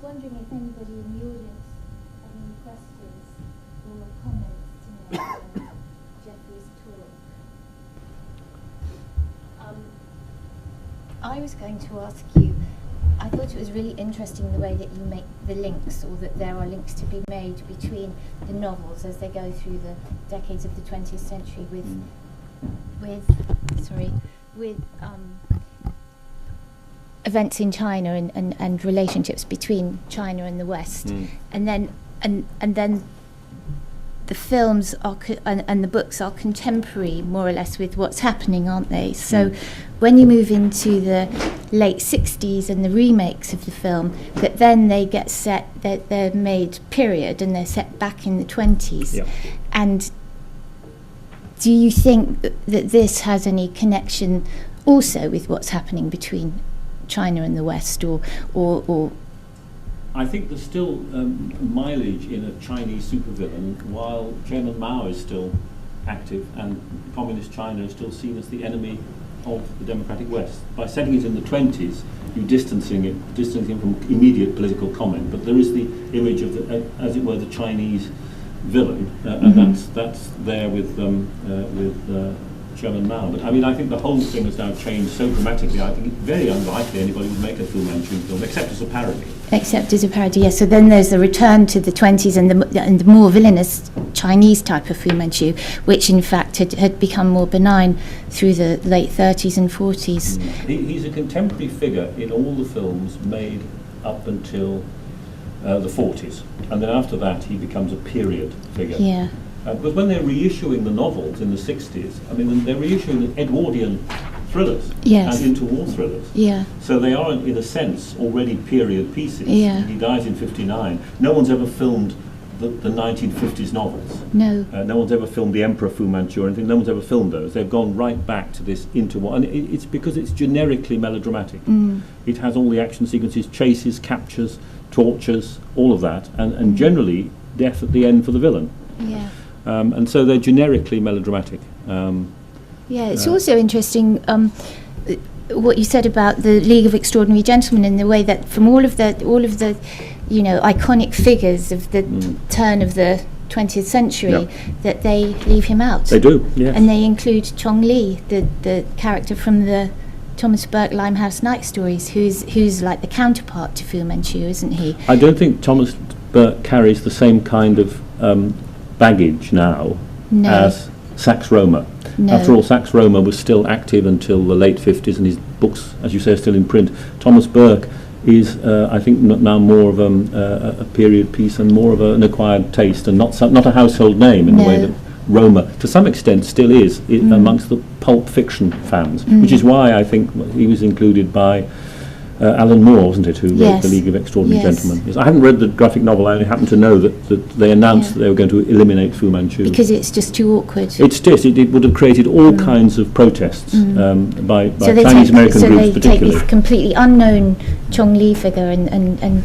wondering if anybody in the audience had any questions or comments to make on Jeffrey's talk. I was going to ask you, I thought it was really interesting the way that you make the links, or that there are links to be made between the novels as they go through the decades of the 20th century with events in China and relationships between China and the West, and then the films are and the books are contemporary, more or less, with what's happening, aren't they? So when you move into the late 60s and the remakes of the film, that then they get set, they're made period, and they're set back in the 20s. Yeah. And do you think that this has any connection also with what's happening between China and the West, or I think there's still mileage in a Chinese supervillain while Chairman Mao is still active and Communist China is still seen as the enemy of the democratic West. By setting it in the 20s, you're distancing him from immediate political comment, but there is the image of, as it were, the Chinese villain, and that's there with Chairman Mao. But I mean, I think the whole thing has now changed so dramatically. I think it's very unlikely anybody would make a Fu-Manchu film, except as a parody. Except as a parody, yes. So then there's the return to the 20s and the more villainous Chinese type of Fu-Manchu, which in fact had become more benign through the late 30s and 40s. He's a contemporary figure in all the films made up until the 40s, and then after that he becomes a period figure. Yeah. Because when they're reissuing the novels in the 60s, I mean, they're reissuing the Edwardian thrillers and interwar thrillers. Yeah. So they are, in a sense, already period pieces. Yeah. He dies in 59. No one's ever filmed the 1950s novels. No. No one's ever filmed The Emperor Fu-Manchu or anything. No one's ever filmed those. They've gone right back to this interwar. And it's because it's generically melodramatic. It has all the action sequences, chases, captures, tortures, all of that, and generally death at the end for the villain. Yeah. And so they're generically melodramatic. It's also interesting what you said about the League of Extraordinary Gentlemen, and the way that from all of the iconic figures of the turn of the 20th century, that they leave him out. They do, yes. And they include Chong Li, the character from the Thomas Burke Limehouse Night Stories, who's like the counterpart to Fu-Manchu, isn't he? I don't think Thomas Burke carries the same kind of baggage now as Sax Rohmer. No. After all, Sax Rohmer was still active until the late 50s, and his books, as you say, are still in print. Thomas Burke is, I think, now more of a period piece and more of an acquired taste, and not a household name in the way that Rohmer, to some extent, still is amongst the pulp fiction fans, which is why I think he was included by Alan Moore, wasn't it, who wrote The League of Extraordinary Gentlemen. Yes, I hadn't read the graphic novel. I only happened to know that they announced that they were going to eliminate Fu-Manchu. Because it's just too awkward. It would have created all kinds of protests by Chinese-American groups particularly. So they take this completely unknown Chong Li figure and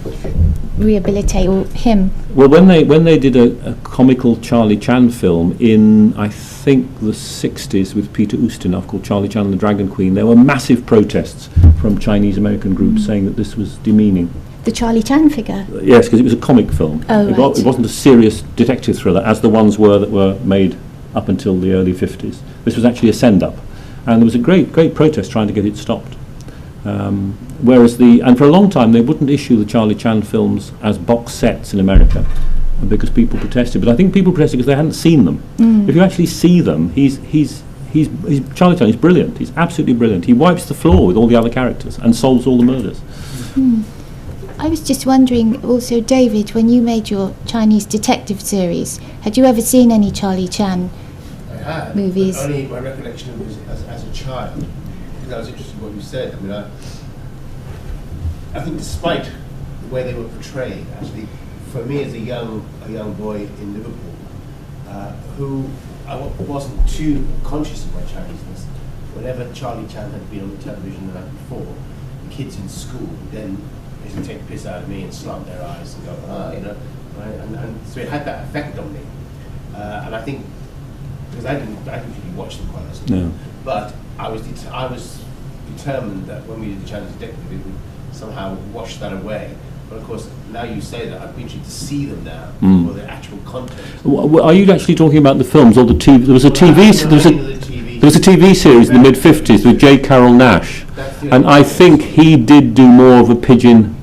rehabilitate him. Well, when they did a comical Charlie Chan film in, I think, the 60s with Peter Ustinov called Charlie Chan and the Dragon Queen, there were massive protests from Chinese-American groups saying that this was demeaning. The Charlie Chan figure? Yes, because it was a comic film. Oh, it wasn't a serious detective thriller, as the ones were that were made up until the early 50s. This was actually a send-up. And there was a great protest trying to get it stopped. And for a long time they wouldn't issue the Charlie Chan films as box sets in America because people protested. But I think people protested because they hadn't seen them. If you actually see them, he's Charlie Chan is brilliant. He's absolutely brilliant. He wipes the floor with all the other characters and solves all the murders. I was just wondering also, David, when you made your Chinese detective series, had you ever seen any Charlie Chan movies? Only my recollection of it was as a child. That was interesting what you said. I mean, I think despite the way they were portrayed, actually, for me as a young boy in Liverpool, who I wasn't too conscious of my Chineseness, whenever Charlie Chan had been on the television the night before, the kids in school then used to take the piss out of me and slant their eyes and go, right? And so it had that effect on me. And I think, because I didn't really watch them quite as No. but I was determined that when we did the Chinese detective, it would somehow wash that away. But of course, now you say that, I'd be interested to see them now, or the actual content. Are you actually talking about the films or the TV? There was a there was a TV series in the mid-50s with J. Carroll Nash, and I think he did do more of a pidgin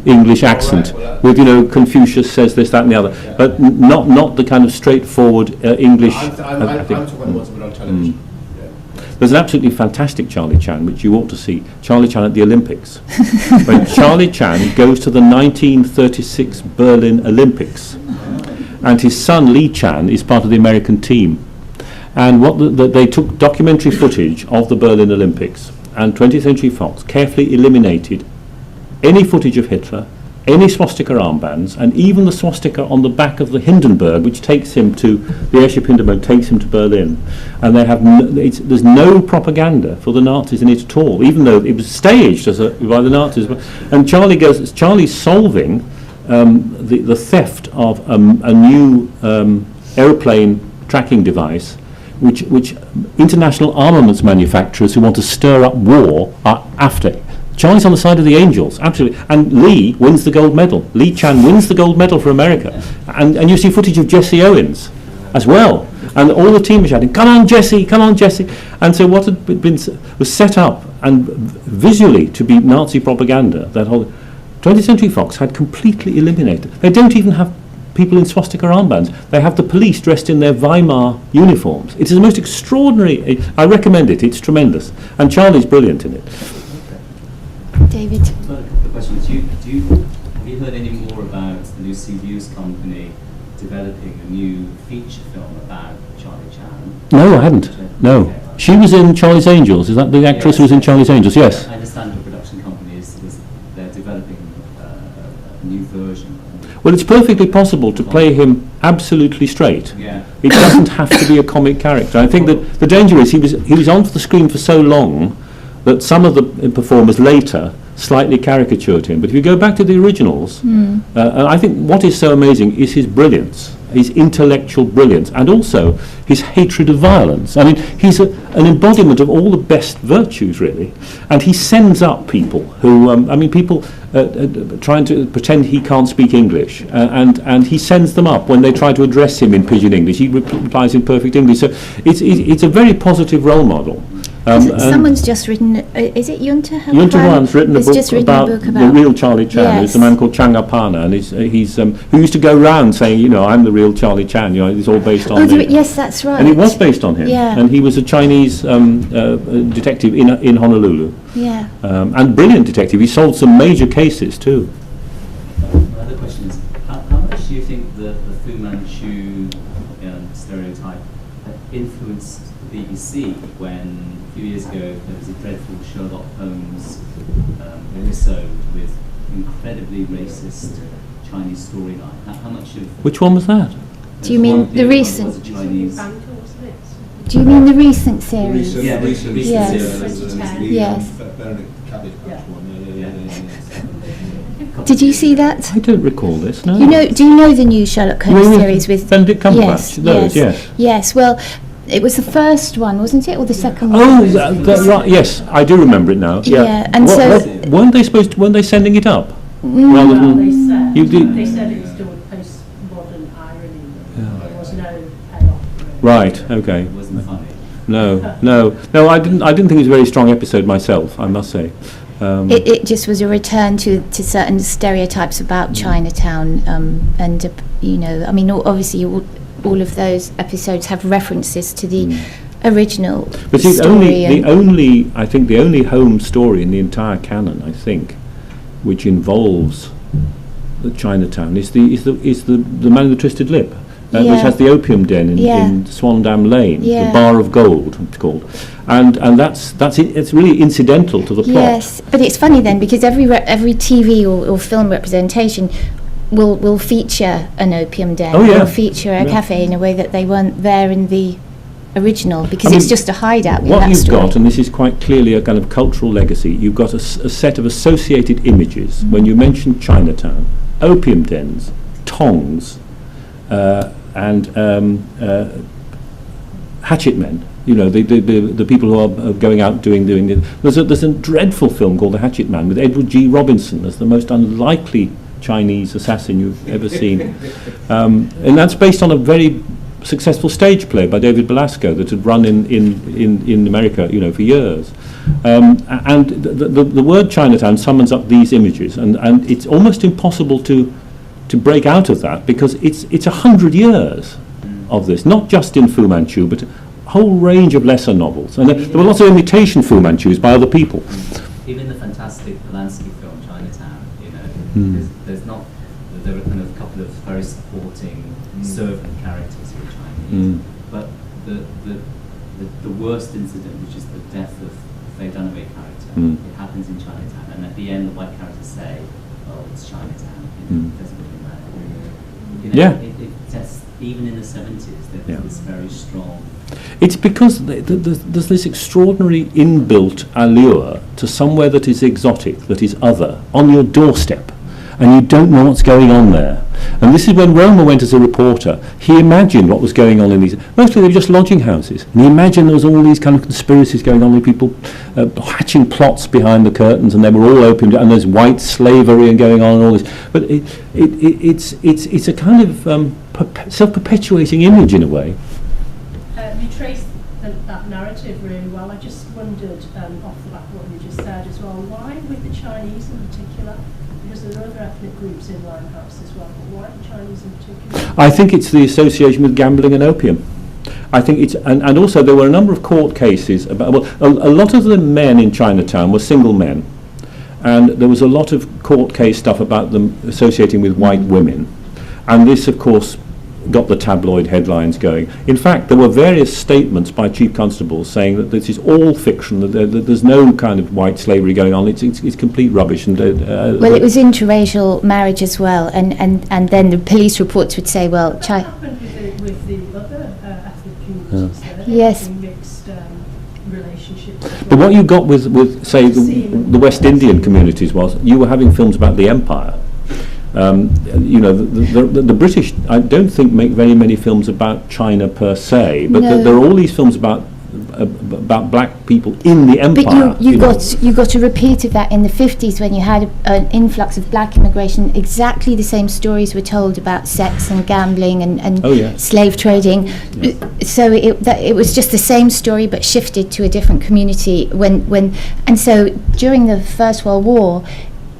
English accent, with, you know, Confucius says this, that and the other, but not the kind of straightforward English. I'm talking about what's been on television. There's an absolutely fantastic Charlie Chan, which you ought to see, Charlie Chan at the Olympics. When Charlie Chan goes to the 1936 Berlin Olympics, and his son Lee Chan is part of the American team. And they took documentary footage of the Berlin Olympics, and 20th Century Fox carefully eliminated any footage of Hitler, any swastika armbands, and even the swastika on the back of the Hindenburg, which takes him to, the airship Hindenburg takes him to Berlin. And they have there's no propaganda for the Nazis in it at all, even though it was staged by the Nazis. And Charlie's solving the theft of a new aeroplane tracking device, which international armaments manufacturers who want to stir up war are after. Charlie's on the side of the angels, absolutely. And Lee wins the gold medal. Lee Chan wins the gold medal for America. And you see footage of Jesse Owens as well. And all the team are shouting, come on, Jesse, come on, Jesse. And so what had been was set up and visually to be Nazi propaganda, that whole 20th Century Fox had completely eliminated. They don't even have people in swastika armbands. They have the police dressed in their Weimar uniforms. It is the most extraordinary. I recommend it. It's tremendous. And Charlie's brilliant in it. David. I've got a couple of questions. Have you heard any more about the Lucy Hughes company developing a new feature film about Charlie Chan? No, I hadn't. No. Okay. She was in Charlie's Angels. Is that the actress who was in Charlie's Angels? Yes. I understand the production company they're developing a new version. Well, it's perfectly possible to play him absolutely straight. Yeah. It doesn't have to be a comic character. I think that the danger is he was on the screen for so long that some of the performers later slightly caricatured him. But if you go back to the originals, I think what is so amazing is his brilliance, his intellectual brilliance, and also his hatred of violence. I mean, he's an embodiment of all the best virtues, really. And he sends up people who, people trying to pretend he can't speak English, and he sends them up when they try to address him in pidgin English. He replies in perfect English. So it's a very positive role model. Someone's just written, is it Yunta? Yunta Huan's written a book about the real Charlie Chan. Yes. It's a man called Changapana, and he's who used to go round saying, you know, I'm the real Charlie Chan. You know, it's all based on me. Yes, that's right. And it was based on him. Yeah. And he was a Chinese detective in Honolulu. Yeah. And brilliant detective. He solved some major cases too. My other question is, how much do you think the Fu-Manchu stereotype influenced the BBC when a few years ago there was a dreadful Sherlock Holmes episode with incredibly racist Chinese storyline? How much of... Which one was that? Do you mean the recent? Was a Chinese... Do you mean the recent series? The recent series. Yes. Benedict Cabbage Patch one. Did you see that? I don't recall this. No. Do you know the new Sherlock Holmes series with Benedict Cumberbatch? Yes. Well, it was the first one, wasn't it, or the second one? Oh, right. Yes, I do remember it now. Yeah. And weren't they sending it up? Well, they said it was doing postmodern irony. There was no payoff. Right. Okay. It wasn't funny. No. I didn't think it was a very strong episode myself, I must say. It just was a return to certain stereotypes about Chinatown, and obviously all of those episodes have references to the original but see, story. I think the only home story in the entire canon, I think, which involves the Chinatown is the Man with the Twisted Lip, which has the opium den in Swandam Lane, the Bar of Gold, it's called, and that's it. It's really incidental to the plot. Yes, but it's funny then because every TV or film representation will feature an opium den, or feature a cafe in a way that they weren't there in the original, because it's just a hideout. What you've got, and this is quite clearly a kind of cultural legacy, you've got a set of associated images. When you mention Chinatown, opium dens, tongs, and hatchet men, the people who are going out doing it. There's a dreadful film called The Hatchet Man with Edward G. Robinson as the most unlikely Chinese assassin you've ever seen, and that's based on a very successful stage play by David Belasco that had run in America, for years. And the word Chinatown summons up these images, and it's almost impossible to break out of that, because it's 100 years of this, not just in Fu-Manchu, but a whole range of lesser novels. And there were lots of imitation Fu-Manchus by other people. Even the fantastic Polanski film Chinatown, there were kind of a couple of very supporting servant characters who were Chinese, but the worst incident, which is the death of Faye Dunaway character, it happens in Chinatown, and at the end the white characters say, "Oh, it's Chinatown." It doesn't really matter. It tests, even in the 70s, there's this very strong. It's because there's this extraordinary inbuilt allure to somewhere that is exotic, that is other, on your doorstep, and you don't know what's going on there. And this is when Roma went as a reporter. He imagined what was going on in these. Mostly they were just lodging houses. And he imagined there was all these kind of conspiracies going on with people hatching plots behind the curtains, and they were all open, and there's white slavery and going on and all this. But it's a kind of self-perpetuating image in a way. You trace that narrative really well. I just wondered, off the back of what you just said as well, why with the Chinese in particular? Because there are other ethnic groups in Limehouse as well, but why the Chinese in particular? I think it's the association with gambling and opium. I think it's, and also there were a number of court cases about, a lot of the men in Chinatown were single men, and there was a lot of court case stuff about them associating with white women, and this of course got the tabloid headlines going. In fact, there were various statements by chief constables saying that this is all fiction, that there's no kind of white slavery going on. It's complete rubbish. And well, it was interracial marriage as well, and then the police reports would say, well, what happened with the other ethnic communities? Yes. Mixed relationships. But what you got with say the West Indian communities was you were having films about the empire. The British, I don't think, make very many films about China per se, but there are all these films about black people in the empire. But you got a repeat of that in the 50s when you had an influx of black immigration. Exactly the same stories were told about sex and gambling and slave trading. So it was just the same story but shifted to a different community. And so during the First World War,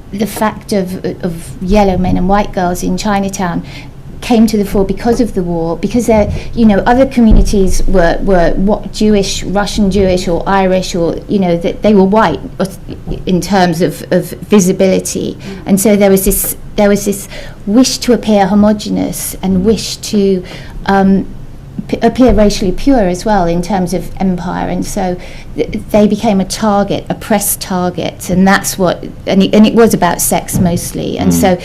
the fact of yellow men and white girls in Chinatown came to the fore because of the war, because other communities were Jewish, Russian Jewish or Irish, or that they were white in terms of visibility, and so there was this wish to appear homogenous and wish to appear racially pure as well in terms of empire, and so they became a press target, and that's what, and it was about sex mostly, and so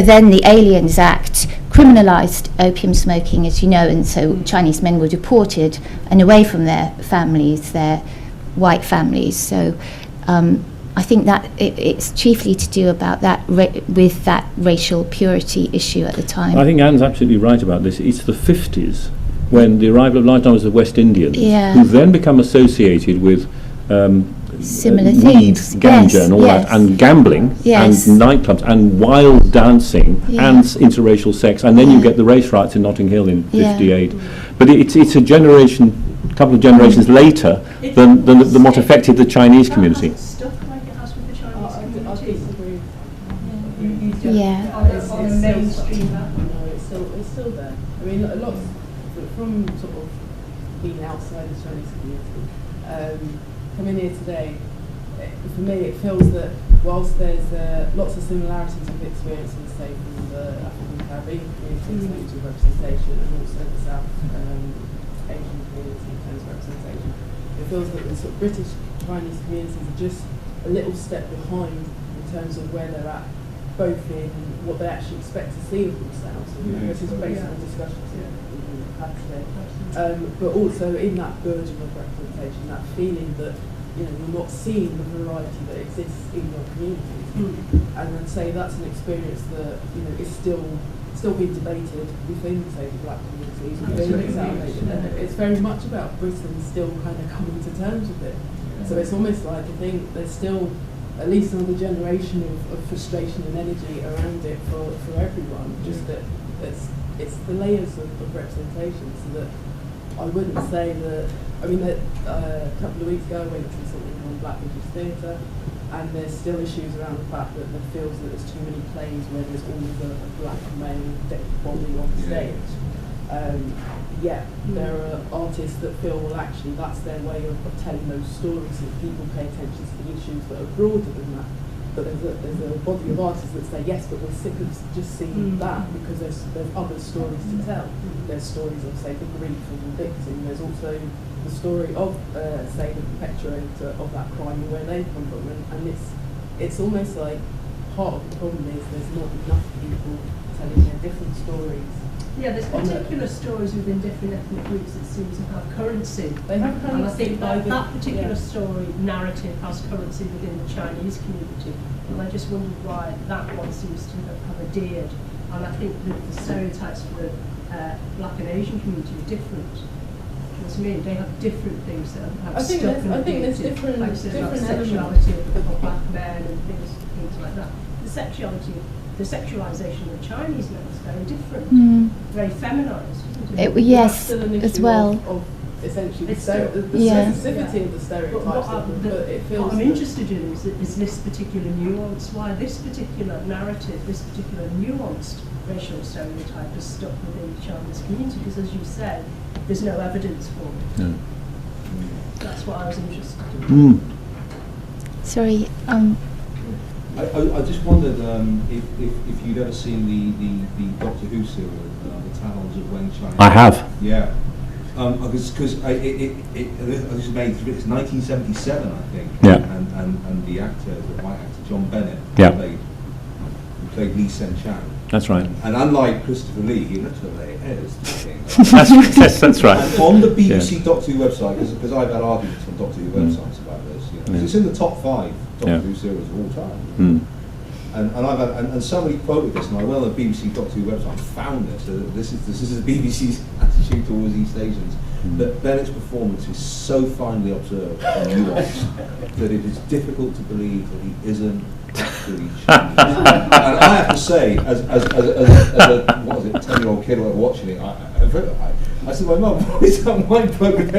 then the Aliens Act criminalised opium smoking, as you know, and so Chinese men were deported and away from their families, their white families. So I think that it's chiefly to do about that with that racial purity issue at the time. I think Anne's absolutely right about this. It's the 50s when the arrival of large numbers of West Indians, who then become associated with similar weed, things, ganja, and all that, and gambling, and nightclubs, and wild dancing, and interracial sex, and then you get the race riots in Notting Hill in '58. But it's a couple of generations later than what affected the Chinese community. Stuff like it has with the Chinese community. On the mainstream level, no, it's still there. I mean, a lot from sort of being outside the Chinese community. Coming here today, for me, it feels that whilst there's lots of similarities with experiences, say from the African Caribbean community in terms of representation, and also the South Asian community in terms of representation, it feels that the sort of British Chinese communities are just a little step behind in terms of where they're at, both in what they actually expect to see of themselves. This is based on discussions we've had today. But also in that burden of representation, that feeling that you're not seeing the variety that exists in your communities, and then say that's an experience that is still being debated within, say, the black communities, within the South Asian it's very much about Britain still kind of coming to terms with it. So it's almost like, I think there's still at least another generation of frustration and energy around it for everyone. Just that it's the layers of representation, so that I wouldn't say that. I mean, that a couple of weeks ago I went to something called Victorian Theatre, and there's still issues around the fact that there feels that there's too many plays where there's always a black male body on stage. Yet there are artists that feel, well, actually that's their way of telling those stories, that people pay attention to the issues that are broader than that. But there's a body of artists that say, yes, but we're sick of just seeing that, because there's other stories to tell. There's stories of, say, the grief and the victim. There's also the story of, say, the perpetrator of that crime and where they come from. And it's almost like part of the problem is there's not enough people telling their different stories. Yeah, there's particular stories within different ethnic groups that seem to have currency. They have currency. And I think that particular story narrative has currency within the Chinese community. And I just wondered why that one seems to have adhered. And I think that the stereotypes for the Black and Asian community are different. To me, they have different things that have stuck in the think there's different, like the different sexuality of black men and things like that. The sexualization of the Chinese men is very different, very feminized. Yes, as well. Of essentially the yeah. specificity of the stereotypes. But it feels what I'm interested in is this particular nuance, why this particular narrative, this particular nuanced racial stereotype is stuck within the Chinese community, because as you said, there's no evidence for it. No. That's what I was interested in. Sorry. I just wondered if you'd ever seen the Doctor Who serial, The Tales of Wen Chai. I have. Yeah. Because it was made. It's 1977, I think. Yeah. And the actor, the white actor John Bennett, Yeah. who played Lee Sen Chan. That's right. And unlike Christopher Lee, he literally is. That's right. And on the BBC Doctor Who website, because I've had arguments on Doctor Who websites about this, you know, it's in the top 5 Doctor Who series of all time. And somebody quoted this, and I went on the BBC Doctor Who website and found this. This is the BBC's attitude towards East Asians. That Bennett's performance is so finely observed and nuanced that it is difficult to believe that he isn't actually Chinese. And I have to say, as a 10-year-old kid watching it, I said to my mum, "What is that white bloke with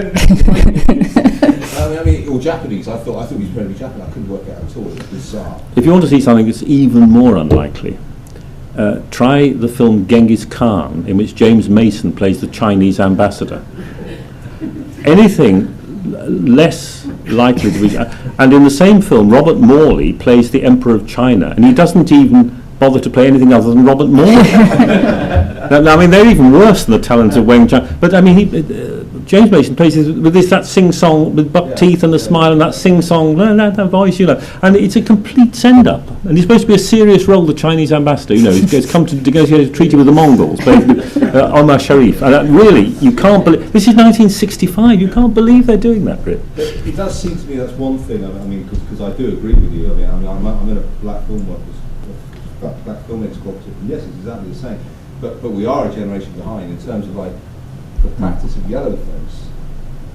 I mean, or Japanese. I thought he was probably Japanese. I couldn't work it out at all. It was bizarre. If you want to see something that's even more unlikely, try the film Genghis Khan, in which James Mason plays the Chinese ambassador. Anything less likely to be... And in the same film, Robert Morley plays the Emperor of China, and he doesn't even bother to play anything other than Robert Morley. I mean, they're even worse than the talents of Wang Chai. But I mean, James Mason plays with that sing-song with buck teeth and a smile and that sing-song, that voice, you know. And it's a complete send-up. And he's supposed to be a serious role, the Chinese ambassador, you know. He's come to negotiate a treaty with the Mongols, basically, Omar Sharif. And really, you can't believe... This is 1965. You can't believe they're doing that, Brit. It does seem to me that's one thing. I mean, because I do agree with you. I mean, I'm in a black filmmakers cooperative, and yes, it's exactly the same. But we are a generation behind in terms of like the practice of yellowface.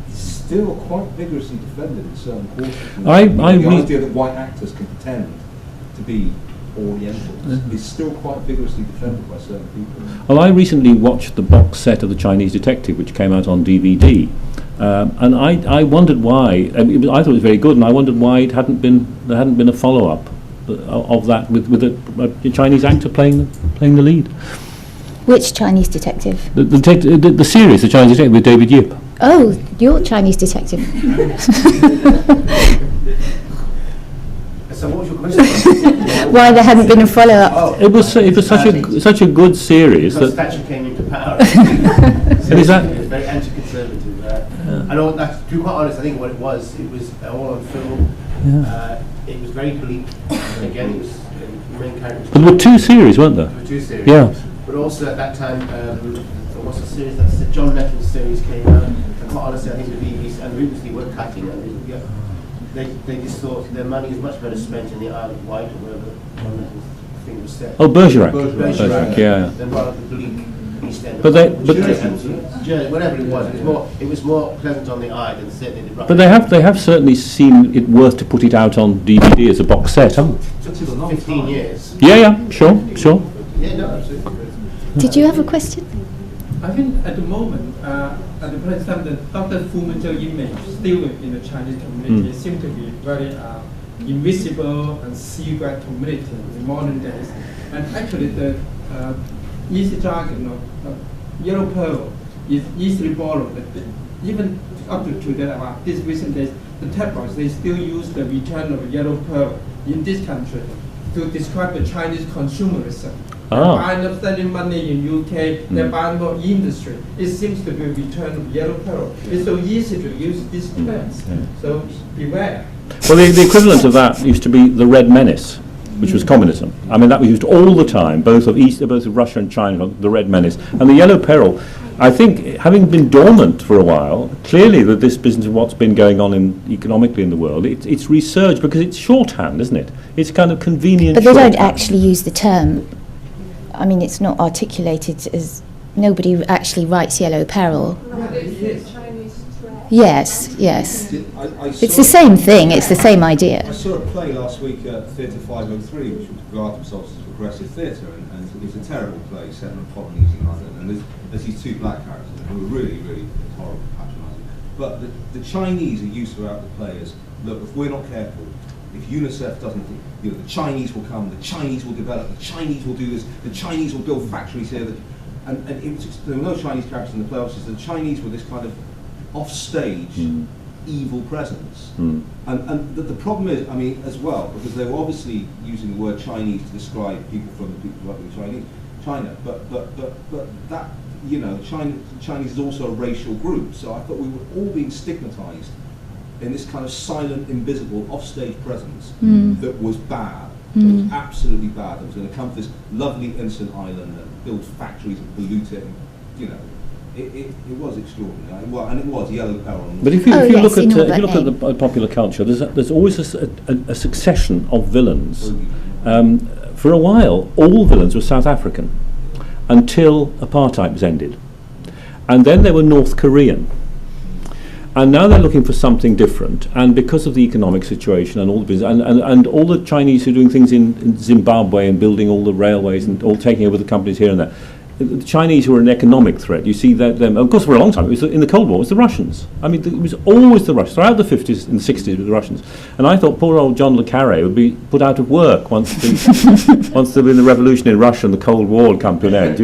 It's still quite vigorously defended in certain quarters. The idea that white actors can pretend to be Orientals is still quite vigorously defended by certain people. Well, I recently watched the box set of The Chinese Detective, which came out on DVD, and I wondered why. I thought it was very good, and I wondered why there hadn't been a follow-up of that with a Chinese actor playing the lead. Which Chinese detective? The series, The Chinese Detective, with David Yip. Oh, your Chinese detective. So what was your question? Why there hadn't been a follow-up? Oh, It was such a good series because that. Thatcher came into power. So Is that- it was very anti-conservative. I know that. To be quite honest, I think what it was all on film. It was very bleak. And again, it was the main character. But there were 2 series, weren't there? There were 2 series. Yeah. But also at that time, what's the series? That's the John Nettles series came out. And quite honestly, I think the BBC and Ruthlessly were cutting, and they just thought their money is much better spent in the Isle of Wight or wherever John Nettles thing was set. Oh, Bergerac. Bergerac, yeah. than rather the bleak Chinese stand-up. But whatever it was more pleasant on the eye than certainly the. But they have certainly seen it worth to put it out on DVD as a box set, haven't they? 15 years. Yeah, sure. Yeah, no, absolutely. Did you have a question? I think at the moment, at the present time, the Dr. Fu-Manchu image still in the Chinese community seems to be very invisible and secret community in modern days. And actually, the easy jargon of yellow pearl is easily borrowed. Even up to today, these recent days, the tabloids, they still use the return of yellow pearl in this country to describe the Chinese consumerism. Buying up spending money in UK, they're buying more industry. It seems to be a return of yellow pearl. It's so easy to use these terms. So beware. Well, the equivalent of that used to be the Red Menace, which was communism. I mean, that was used all the time, both of Russia and China, the Red Menace. And the Yellow Peril, I think, having been dormant for a while, clearly that this business of what's been going on economically in the world, it's resurged because it's shorthand, isn't it? It's kind of convenient. But they don't actually use the term. I mean, it's not articulated as, nobody actually writes Yellow Peril. Yes. It's the same thing, it's the same idea. I saw a play last week at Theatre 503, which would regard themselves as progressive theatre, and it's a terrible play set in a Polynesian island, and there's these two black characters who are really, really horrible, patronising. But the Chinese are used throughout the play as, look, if we're not careful, if UNICEF doesn't, the Chinese will come, the Chinese will develop, the Chinese will do this, the Chinese will build factories here. And there were no Chinese characters in the play, obviously. The Chinese were this kind of off-stage evil presence. And the problem is, I mean, as well, because they were obviously using the word Chinese to describe people from China, but that, Chinese is also a racial group. So I thought we were all being stigmatized in this kind of silent, invisible, offstage presence that was bad. It was absolutely bad. It was going to come to this lovely innocent island and build factories and pollute it. And, it was extraordinary. Well, and it was Yellow Peril. But if you look at the popular culture, there's always a succession of villains. For a while, all villains were South African until apartheid was ended, and then they were North Korean. And now they're looking for something different, and because of the economic situation and all the business, and all the Chinese who are doing things in Zimbabwe and building all the railways and all taking over the companies here and there, the Chinese who are an economic threat, you see that them, of course for a long time, it was in the Cold War, it was the Russians. I mean, it was always the Russians. Throughout the 50s and 60s it was the Russians. And I thought poor old John le Carré would be put out of work once there'd been the revolution in Russia and the Cold War had come to an end,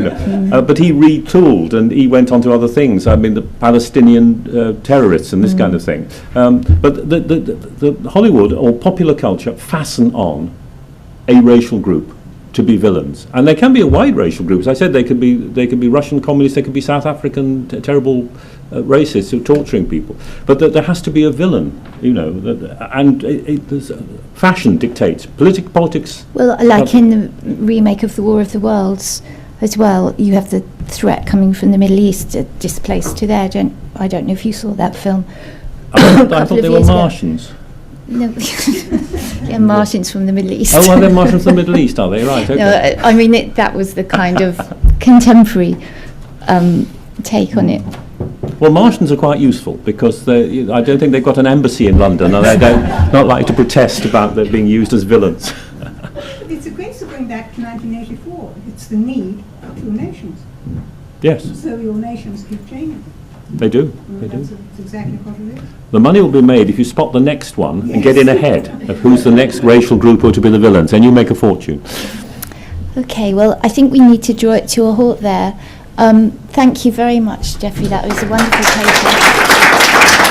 but he retooled and he went on to other things. I mean, the Palestinian terrorists and this kind of thing. But the Hollywood or popular culture fasten on a racial group to be villains, and they can be a wide racial group. As I said, they could be Russian communists, they could be South African terrible racists who are torturing people. But there has to be a villain, fashion dictates politics. Well, like in the remake of The War of the Worlds, as well, you have the threat coming from the Middle East, displaced to there. I don't know if you saw that film. I thought they were Martians. No, yeah, Martians from the Middle East. Oh, well, they're Martians from the Middle East, are they? Right, okay. No, I mean, that was the kind of contemporary take on it. Well, Martians are quite useful because I don't think they've got an embassy in London, and they're not likely to protest about them being used as villains. It's a case of going back to 1984. It's the need for two nations. Yes. So your nations keep changing. They do. That's exactly what it is. The money will be made if you spot the next one and get in ahead of who's the next racial group who are to be the villains, and you make a fortune. Okay, well, I think we need to draw it to a halt there. Thank you very much, Jeffrey. That was a wonderful paper.